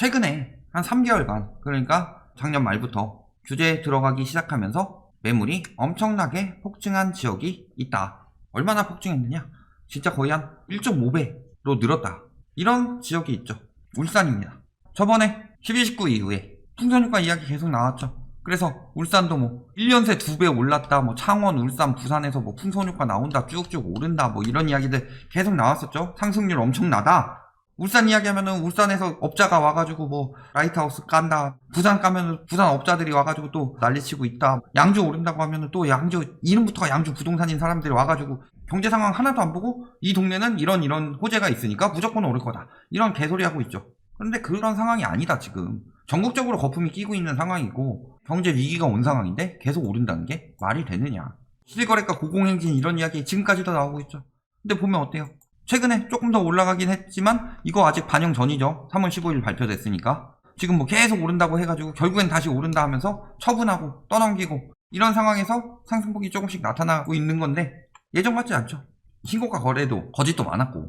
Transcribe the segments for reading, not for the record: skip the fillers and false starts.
최근에 한 3개월간, 그러니까 작년 말부터 규제에 들어가기 시작하면서 매물이 엄청나게 폭증한 지역이 있다. 얼마나 폭증했느냐? 진짜 거의 한 1.5배로 늘었다. 이런 지역이 있죠. 울산입니다. 저번에 12.19 이후에 풍선효과 이야기 계속 나왔죠. 그래서 울산도 뭐 1년 새 2배 올랐다, 뭐 창원, 울산, 부산에서 뭐 풍선효과 나온다, 쭉쭉 오른다, 뭐 이런 이야기들 계속 나왔었죠. 상승률 엄청나다. 울산 이야기하면은 울산에서 업자가 와가지고 뭐 라이트하우스 깐다, 부산 가면은 부산 업자들이 와가지고 또 난리치고 있다, 양주 오른다고 하면은 또 양주, 이름부터가 양주 부동산인 사람들이 와가지고 경제 상황 하나도 안 보고 이 동네는 이런 호재가 있으니까 무조건 오를 거다, 이런 개소리 하고 있죠. 그런데 그런 상황이 아니다. 지금 전국적으로 거품이 끼고 있는 상황이고 경제 위기가 온 상황인데 계속 오른다는 게 말이 되느냐. 실거래가 고공행진 이런 이야기 지금까지도 나오고 있죠. 근데 보면 어때요? 최근에 조금 더 올라가긴 했지만 이거 아직 반영 전이죠. 3월 15일 발표됐으니까. 지금 뭐 계속 오른다고 해가지고 결국엔 다시 오른다 하면서 처분하고 떠넘기고 이런 상황에서 상승폭이 조금씩 나타나고 있는 건데 예전 같지 않죠. 신고가 거래도 거짓도 많았고.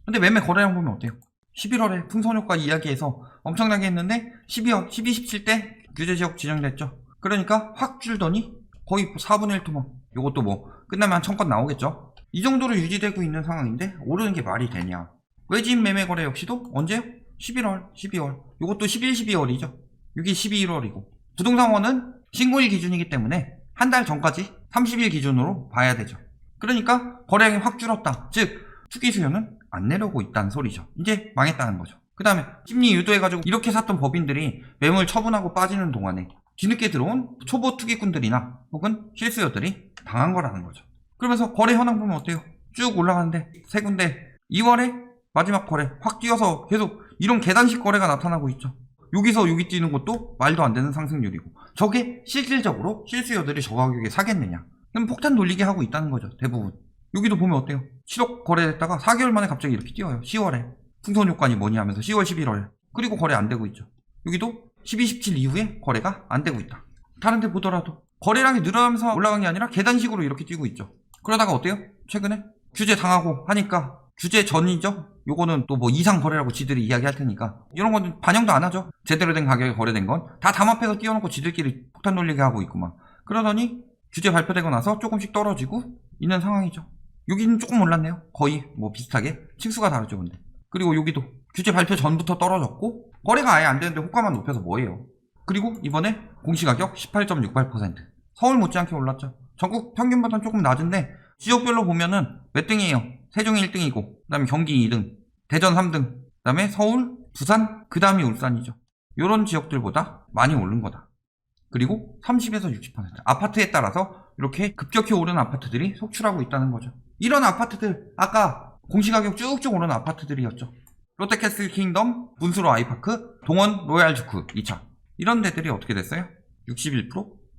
근데 매매 거래량 보면 어때요? 11월에 풍선효과 이야기해서 엄청나게 했는데 12월, 12, 17 때 규제지역 지정됐죠. 그러니까 확 줄더니 거의 4분의 1 토막. 요것도 뭐 끝나면 한 1000건 나오겠죠. 이 정도로 유지되고 있는 상황인데 오르는 게 말이 되냐. 외지인 매매 거래 역시도 언제요? 11월, 12월. 요것도 11, 12월이죠. 이게 12월이고. 부동산원은 신고일 기준이기 때문에 한 달 전까지 30일 기준으로 봐야 되죠. 그러니까 거래량이 확 줄었다. 즉 투기 수요는 안 내려오고 있다는 소리죠. 이제 망했다는 거죠. 그 다음에 심리 유도해가지고 이렇게 샀던 법인들이 매물 처분하고 빠지는 동안에 뒤늦게 들어온 초보 투기꾼들이나 혹은 실수요들이 당한 거라는 거죠. 그러면서 거래 현황 보면 어때요? 쭉 올라가는데 세 군데 2월에 마지막 거래 확 뛰어서 계속 이런 계단식 거래가 나타나고 있죠. 여기서 여기 뛰는 것도 말도 안 되는 상승률이고, 저게 실질적으로 실수요들이 저 가격에 사겠느냐. 그럼 폭탄 돌리게 하고 있다는 거죠. 대부분. 여기도 보면 어때요? 7억 거래됐다가 4개월 만에 갑자기 이렇게 뛰어요. 10월에 풍선 효과니 뭐니 하면서 10월 11월에. 그리고 거래 안 되고 있죠. 여기도 12, 17 이후에 거래가 안 되고 있다. 다른 데 보더라도 거래량이 늘어나면서 올라간 게 아니라 계단식으로 이렇게 뛰고 있죠. 그러다가 어때요? 최근에 규제 당하고 하니까 규제 전이죠? 요거는 또 뭐 이상 거래라고 지들이 이야기할 테니까 이런 건 반영도 안 하죠. 제대로 된 가격에 거래된 건 다 담합해서 띄워놓고 지들끼리 폭탄 돌리게 하고 있구만. 그러더니 규제 발표되고 나서 조금씩 떨어지고 있는 상황이죠. 여기는 조금 올랐네요. 거의 뭐 비슷하게. 층수가 다르죠, 근데. 그리고 여기도 규제 발표 전부터 떨어졌고 거래가 아예 안 되는데 호가만 높여서 뭐예요. 그리고 이번에 공시가격 18.68%. 서울 못지않게 올랐죠. 전국 평균보다는 조금 낮은데 지역별로 보면은 몇 등이에요? 세종이 1등이고 그 다음에 경기 2등, 대전 3등, 그 다음에 서울, 부산, 그 다음이 울산이죠. 요런 지역들보다 많이 오른 거다. 그리고 30에서 60%. 아파트에 따라서 이렇게 급격히 오른 아파트들이 속출하고 있다는 거죠. 이런 아파트들, 아까 공시가격 쭉쭉 오른 아파트들이었죠. 롯데캐슬 킹덤, 분수로 아이파크, 동원 로얄주크 2차. 이런 데들이 어떻게 됐어요? 61%,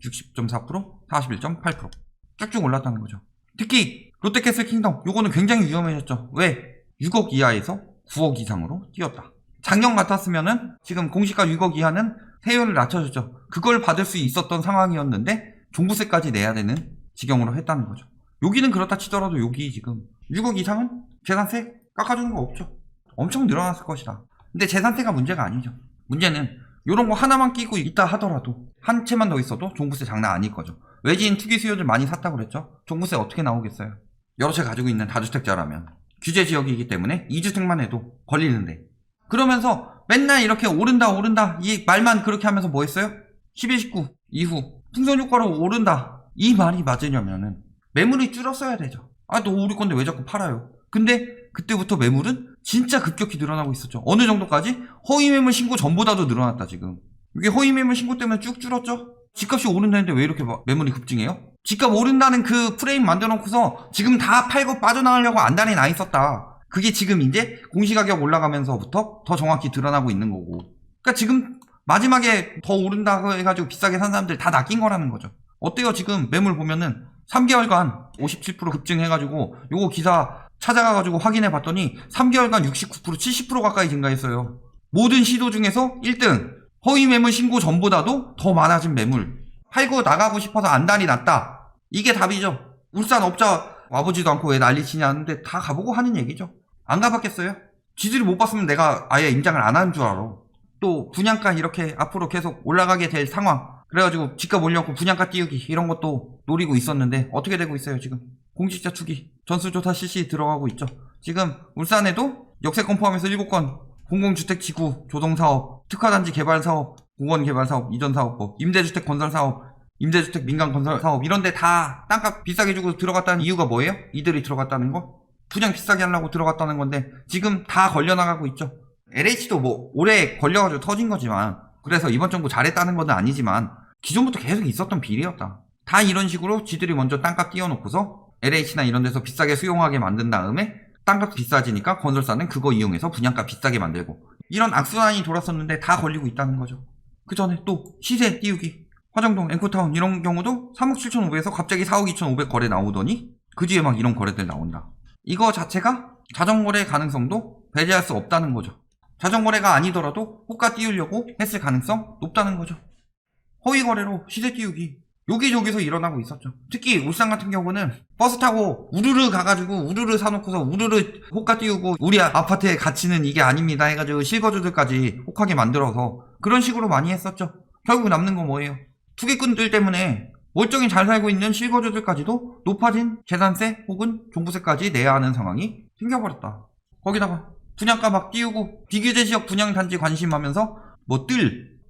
60.4%, 41.8% 쭉쭉 올랐다는 거죠. 특히 롯데캐슬 킹덤, 요거는 굉장히 위험해졌죠. 왜? 6억 이하에서 9억 이상으로 뛰었다. 작년 같았으면은 지금 공시가 6억 이하는 세율을 낮춰줬죠. 그걸 받을 수 있었던 상황이었는데 종부세까지 내야 되는 지경으로 했다는 거죠. 여기는 그렇다 치더라도 여기 지금 6억 이상은 재산세 깎아주는 거 없죠. 엄청 늘어났을 것이다. 근데 재산세가 문제가 아니죠. 문제는 이런 거 하나만 끼고 있다 하더라도 한 채만 더 있어도 종부세 장난 아닐 거죠. 외지인 투기 수요들 많이 샀다고 그랬죠. 종부세 어떻게 나오겠어요. 여러 채 가지고 있는 다주택자라면. 규제 지역이기 때문에 2주택만 해도 걸리는데. 그러면서 맨날 이렇게 오른다 이 말만 그렇게 하면서 뭐 했어요? 11, 19 이후 풍선 효과로 오른다, 이 말이 맞으려면은 매물이 줄었어야 되죠. 아, 너 우리 건데 왜 자꾸 팔아요? 근데 그때부터 매물은 진짜 급격히 늘어나고 있었죠. 어느 정도까지? 허위 매물 신고 전보다도 늘어났다. 지금 이게 허위 매물 신고 때문에 쭉 줄었죠. 집값이 오른다는데 왜 이렇게 매물이 급증해요? 집값 오른다는 그 프레임 만들어 놓고서 지금 다 팔고 빠져나가려고 안달이 나 있었다. 그게 지금 이제 공시가격 올라가면서부터 더 정확히 드러나고 있는 거고. 그러니까 지금 마지막에 더 오른다고 해가지고 비싸게 산 사람들 다 낚인 거라는 거죠. 어때요? 지금 매물 보면은 3개월간 57% 급증해가지고 요거 기사 찾아가가지고 확인해 봤더니 3개월간 69%, 70% 가까이 증가했어요. 모든 시도 중에서 1등. 허위 매물 신고 전보다도 더 많아진 매물. 팔고 나가고 싶어서 안달이 났다. 이게 답이죠. 울산 업자 와보지도 않고 왜 난리치냐 하는데 다 가보고 하는 얘기죠. 안 가봤겠어요? 지들이 못 봤으면 내가 아예 임장을 안 하는 줄 알아. 또 분양가 이렇게 앞으로 계속 올라가게 될 상황, 그래가지고 집값 올려놓고 분양가 띄우기 이런 것도 노리고 있었는데 어떻게 되고 있어요 지금? 공시지가 투기 전수조사 실시 들어가고 있죠. 지금 울산에도 역세권 포함해서 7건 공공주택지구 조성사업, 특화단지 개발사업, 공원개발사업, 이전사업, 뭐 임대주택 건설사업, 임대주택 민간 건설사업 이런데 다 땅값 비싸게 주고 들어갔다는 이유가 뭐예요? 이들이 들어갔다는 거? 분양 비싸게 하려고 들어갔다는 건데 지금 다 걸려나가고 있죠. LH도 뭐 올해 걸려가지고 터진 거지만, 그래서 이번 정부 잘했다는 건 아니지만 기존부터 계속 있었던 비리였다. 다 이런 식으로 지들이 먼저 땅값 띄워놓고서 LH나 이런 데서 비싸게 수용하게 만든 다음에 땅값 비싸지니까 건설사는 그거 이용해서 분양가 비싸게 만들고, 이런 악순환이 돌았었는데 다 걸리고 있다는 거죠. 그 전에 또 시세 띄우기, 화정동, 앵코타운 이런 경우도 3억 7,500에서 갑자기 4억 2,500 거래 나오더니 그 뒤에 막 이런 거래들 나온다. 이거 자체가 자전거래 가능성도 배제할 수 없다는 거죠. 자전거래가 아니더라도 호가 띄우려고 했을 가능성 높다는 거죠. 허위거래로 시세 띄우기 여기저기서 일어나고 있었죠. 특히 울산 같은 경우는 버스 타고 우르르 가가지고 우르르 사놓고서 우르르 호가 띄우고 우리 아파트의 가치는 이게 아닙니다 해가지고 실거주들까지 혹하게 만들어서 그런 식으로 많이 했었죠. 결국 남는 건 뭐예요? 투기꾼들 때문에 멀쩡히 잘 살고 있는 실거주들까지도 높아진 재산세 혹은 종부세까지 내야 하는 상황이 생겨버렸다. 거기다가 분양가 막 띄우고 비규제 지역 분양단지 관심하면서 뭐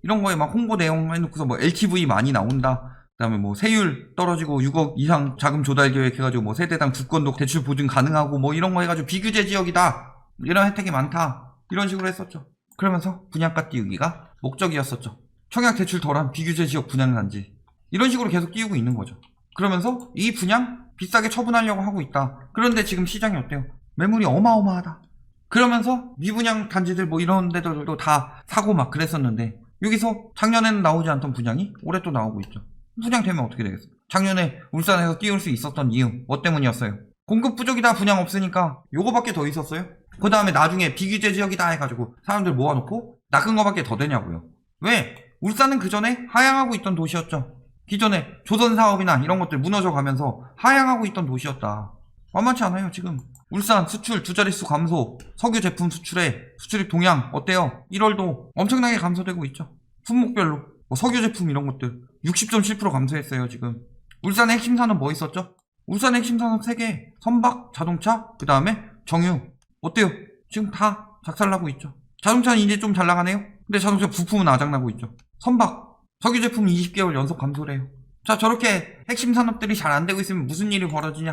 이런 거에 막 홍보 내용 해놓고서 뭐 LTV 많이 나온다, 그 다음에 뭐 세율 떨어지고 6억 이상 자금 조달 계획 해가지고 뭐 세대당 2건도 대출 보증 가능하고 뭐 이런 거 해가지고 비규제 지역이다, 이런 혜택이 많다, 이런 식으로 했었죠. 그러면서 분양가 띄우기가 목적이었었죠. 청약 대출 덜한 비규제 지역 분양단지 이런 식으로 계속 띄우고 있는 거죠. 그러면서 이 분양 비싸게 처분하려고 하고 있다. 그런데 지금 시장이 어때요? 매물이 어마어마하다. 그러면서 미분양 단지들 뭐 이런 데들도 다 사고 막 그랬었는데, 여기서 작년에는 나오지 않던 분양이 올해 또 나오고 있죠. 분양되면 어떻게 되겠어요? 작년에 울산에서 띄울 수 있었던 이유 뭐 때문이었어요? 공급 부족이다, 분양 없으니까. 요거밖에 더 있었어요? 그 다음에 나중에 비규제 지역이다 해가지고 사람들 모아놓고 낚은 거밖에 더 되냐고요. 왜? 울산은 그 전에 하향하고 있던 도시였죠. 기존에 조선사업이나 이런 것들 무너져 가면서 하향하고 있던 도시였다. 만만치 않아요 지금. 울산 수출 2자릿수 감소, 석유 제품 수출의 수출입 동향 어때요? 1월도 엄청나게 감소되고 있죠. 품목별로 뭐 석유 제품 이런 것들 60.7% 감소했어요 지금. 울산의 핵심 산업 뭐 있었죠? 울산의 핵심 산업 3개, 선박, 자동차, 그 다음에 정유. 어때요? 지금 다 작살나고 있죠. 자동차는 이제 좀 잘 나가네요. 근데 자동차 부품은 아작나고 있죠. 선박, 석유 제품 20개월 연속 감소래요. 자, 저렇게 핵심 산업들이 잘 안 되고 있으면 무슨 일이 벌어지냐?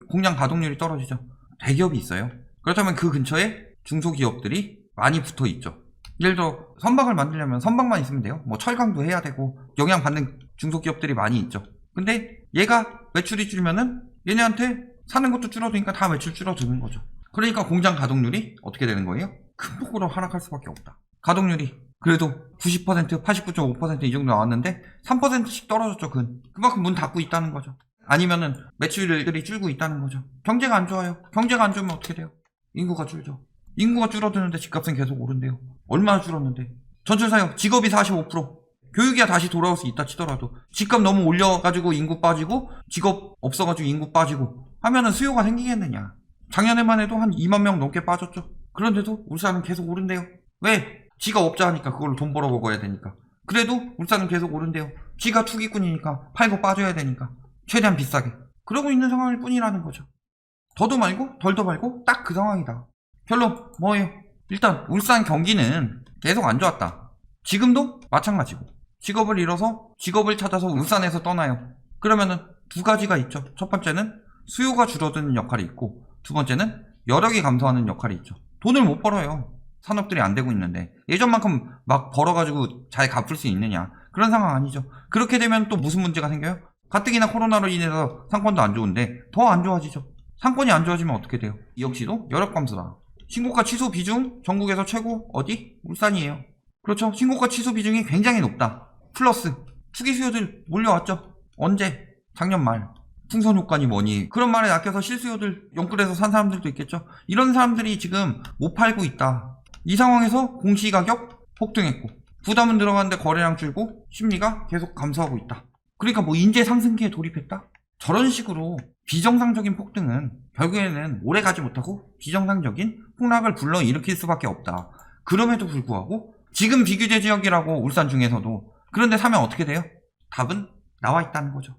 공장 가동률이 떨어지죠. 대기업이 있어요. 그렇다면 그 근처에 중소기업들이 많이 붙어 있죠. 예를 들어 선박을 만들려면 선박만 있으면 돼요. 뭐 철강도 해야 되고 영향받는 중소기업들이 많이 있죠. 근데 얘가 매출이 줄면은 얘네한테 사는 것도 줄어드니까 다 매출 줄어드는 거죠. 그러니까 공장 가동률이 어떻게 되는 거예요? 큰 폭으로 하락할 수밖에 없다. 가동률이 그래도 90%, 89.5% 이 정도 나왔는데 3%씩 떨어졌죠. 그만큼 문 닫고 있다는 거죠. 아니면은 매출들이 줄고 있다는 거죠. 경제가 안 좋아요. 경제가 안 좋으면 어떻게 돼요? 인구가 줄죠. 인구가 줄어드는데 집값은 계속 오른대요. 얼마나 줄었는데? 전철사역 직업이 45%, 교육이야 다시 돌아올 수 있다 치더라도 집값 너무 올려가지고 인구 빠지고 직업 없어가지고 인구 빠지고 하면은 수요가 생기겠느냐. 작년에만 해도 한 2만 명 넘게 빠졌죠. 그런데도 울산은 계속 오른대요. 왜? 지가 업자 하니까 그걸로 돈 벌어 먹어야 되니까. 그래도 울산은 계속 오른대요. 지가 투기꾼이니까 팔고 빠져야 되니까 최대한 비싸게. 그러고 있는 상황일 뿐이라는 거죠. 더도 말고 덜도 말고 딱 그 상황이다. 결론 뭐예요? 일단 울산 경기는 계속 안 좋았다. 지금도 마찬가지고 직업을 잃어서 직업을 찾아서 울산에서 떠나요. 그러면은 두 가지가 있죠. 첫 번째는 수요가 줄어드는 역할이 있고, 두 번째는 여력이 감소하는 역할이 있죠. 돈을 못 벌어요. 산업들이 안 되고 있는데 예전만큼 막 벌어가지고 잘 갚을 수 있느냐, 그런 상황 아니죠. 그렇게 되면 또 무슨 문제가 생겨요? 가뜩이나 코로나로 인해서 상권도 안 좋은데 더 안 좋아지죠. 상권이 안 좋아지면 어떻게 돼요? 이 역시도 여력 감소다. 신고가 취소 비중 전국에서 최고 어디? 울산이에요. 그렇죠. 신고가 취소 비중이 굉장히 높다. 플러스 투기 수요들 몰려왔죠. 언제? 작년 말. 풍선 효과니 뭐니 그런 말에 낚여서 실수요들 영끌해서 산 사람들도 있겠죠. 이런 사람들이 지금 못 팔고 있다. 이 상황에서 공시가격 폭등했고 부담은 들어가는데 거래량 줄고 심리가 계속 감소하고 있다. 그러니까 뭐 인재 상승기에 돌입했다? 저런 식으로 비정상적인 폭등은 결국에는 오래 가지 못하고 비정상적인 폭락을 불러일으킬 수밖에 없다. 그럼에도 불구하고 지금 비규제 지역이라고 울산 중에서도. 그런데 사면 어떻게 돼요? 답은 나와 있다는 거죠.